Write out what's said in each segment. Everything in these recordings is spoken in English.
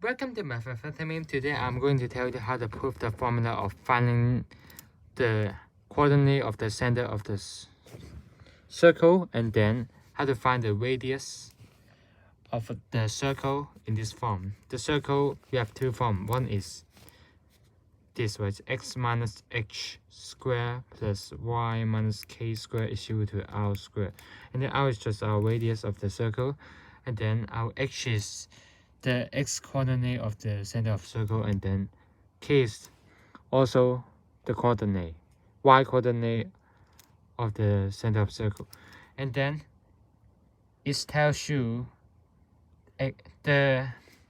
Welcome to Methamphetamine. Today I'm going to tell you how to prove the formula of finding the coordinate of the center of the circle and then how to find the radius of the circle in this form. The circle, we have two forms. One is this way, x minus h square plus y minus k square is equal to r square. And then r is just our radius of the circle. And then our h is the x coordinate of the center of circle, and then k is also the coordinate, y coordinate of the center of circle. And then it tells you the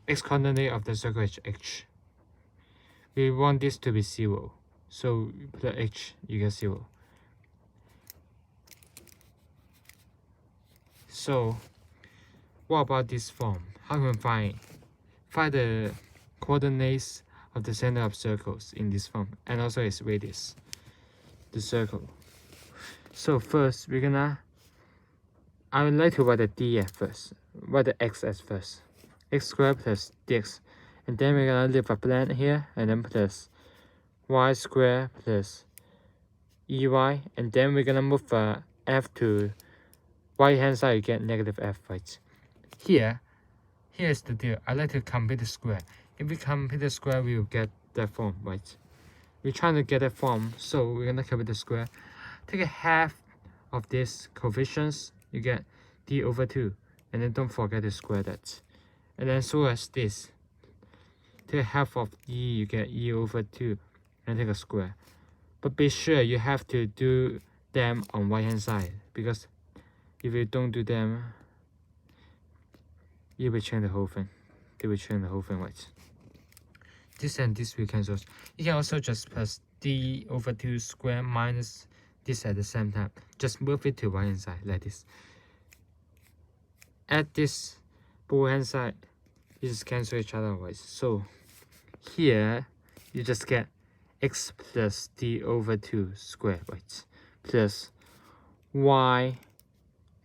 x coordinate of the circle is h. We want this to be 0, so you put h, you get 0. So what about this form? How can we find the coordinates of the center of circles in this form, and also its radius, the circle? So first I would like to write the d at first, write the x as first, x squared plus dx, and then we're gonna leave a blank here, and then plus y squared plus ey, and then we're gonna move f to right hand side, you get negative f, right? Here's the deal. I like to complete the square. If we complete the square, we will get that form, right? We're trying to get that form, so we're gonna complete the square. Take a half of this coefficients, you get d over 2, and then don't forget to square that. And then so as this, take half of e, you get e over 2, and take a square. But be sure you have to do them on right hand side, because if you don't do them, you will change the whole thing. They will change the whole thing, right? This and this we cancel. You can also just plus d over 2 square minus this at the same time. Just move it to right hand side like this. At this both hand side, you just cancel each other, right? So here you just get x plus d over 2 square, right? Plus y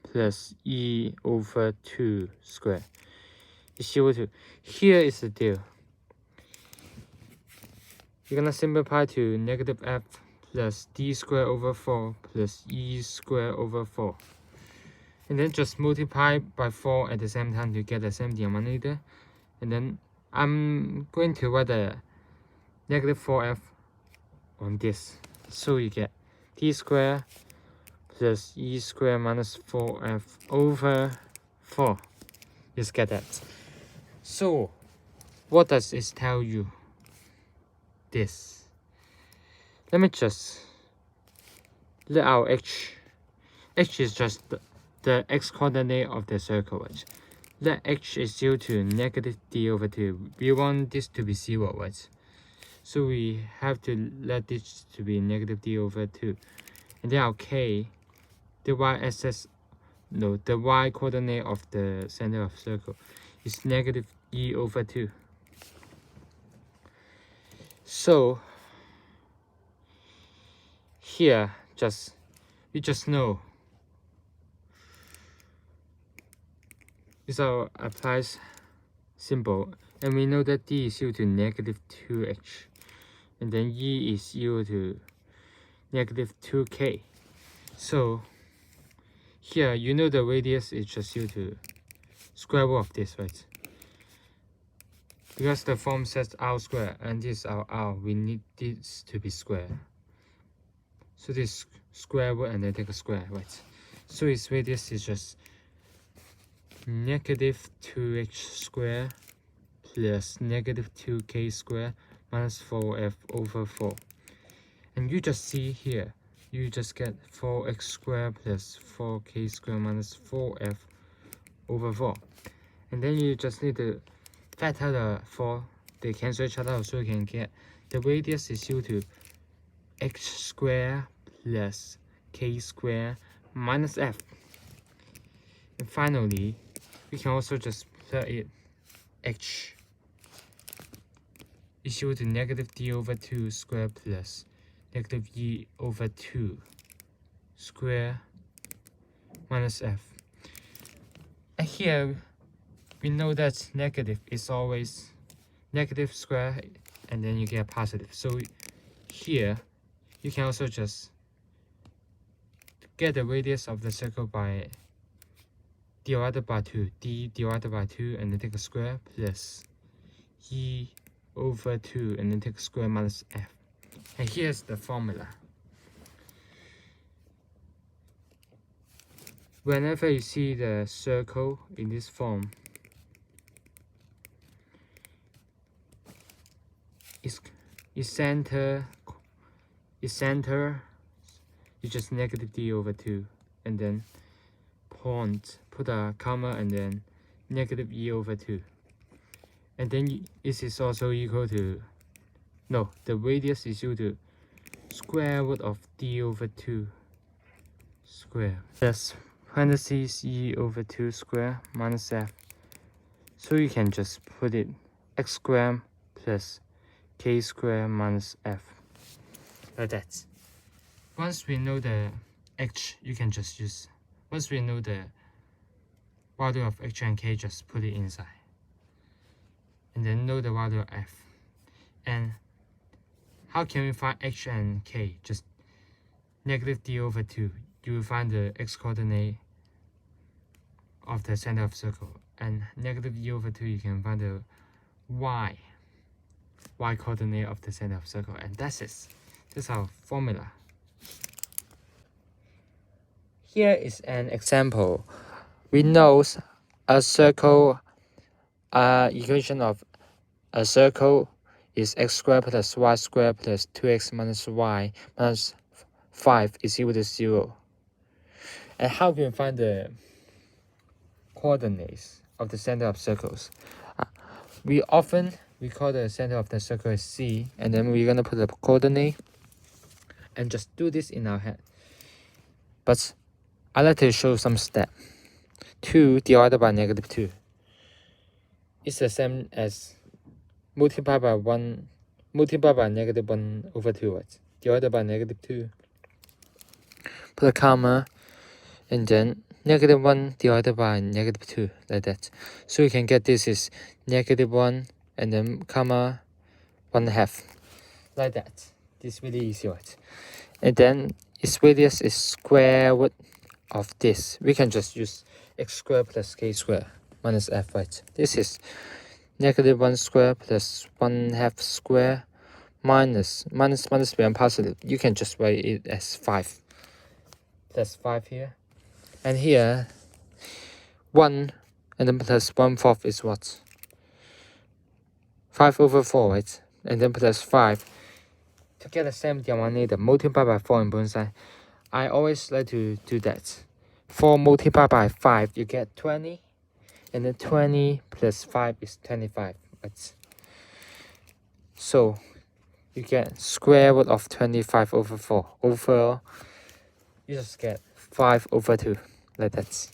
plus e over 2 square is equal to, here is the deal. You're gonna simplify to negative f plus d square over 4 plus e square over 4. And then just multiply by 4 at the same time to get the same denominator. And then I'm going to write the negative 4f on this. So you get d square plus e square minus 4f over 4. Just get that. So what does it tell you? This. Let me just let our h is just the x coordinate of the circle, right? Let h is equal to negative d over 2. We want this to be 0, right? So we have to let this to be negative d over 2. And then our k, the y coordinate of the center of circle is negative e over 2. So here we just know this our applies symbol, and we know that d is equal to negative 2h, and then e is equal to negative 2k. So here you know the radius is just equal to square root of this, right? Because the form says r square and this is our r, we need this to be square. So this square root and then take a square, right? So its radius is just negative 2h square plus negative 2k square minus 4f over 4. And you just see here, you just get 4x square plus 4k square minus 4f over 4. And then you just need to factor the 4, they cancel each other, so you can get the radius is equal to x square plus k square minus f. And finally, we can also just plug it h is equal to negative d over 2 square plus negative e over 2 square minus f. And here we know that negative is always negative square, and then you get positive. So here you can also just get the radius of the circle by divided by 2, d divided by 2, and then take a square, plus e over 2, and then take a square minus f. And here's the formula. Whenever you see the circle in this form, its center is just negative d over 2, and then point, put a comma, and then negative e over 2. And then this is also equal to, no, the radius is equal to square root of d over 2 square plus parentheses e over 2 square minus f. So you can just put it x squared plus k squared minus f, like that. Once we know the h, you can just use, once we know the value of h and k, just put it inside. And then know the value of f. And how can we find h and k? Just negative d over 2. You will find the x coordinate of the center of circle. And negative e over 2, you can find the y coordinate of the center of circle. And that's it. That's our formula. Here is an example. We know a circle, equation of a circle is x squared plus y squared plus 2x minus y minus 5 is equal to 0. And how can we find the coordinates of the center of circles? We call the center of the circle as C, and then we're gonna put the coordinate and just do this in our head. But I like to show some step. 2 divided by negative 2 is the same as multiplied by negative 1 over 2, right? Divided by negative 2. Put a comma, and then negative 1 divided by negative 2, like that. So you can get this is negative 1, and then comma 1/2, like that. This is really easy, right? And then its radius is square root of this. We can just use x squared plus k squared minus f, right? This is negative 1 squared plus 1/2 square minus become positive. You can just write it as 5. Plus 5 here. And here, 1 and then plus 1/4 is what? 5 over 4, right? And then plus 5. To get the same denominator, multiply by 4 on both sides. I always like to do that. 4 multiplied by 5, you get 20. And then 20 plus 5 is 25. Right? So, you get square root of 25 over 4. Overall, you just get 5 over 2. Like that.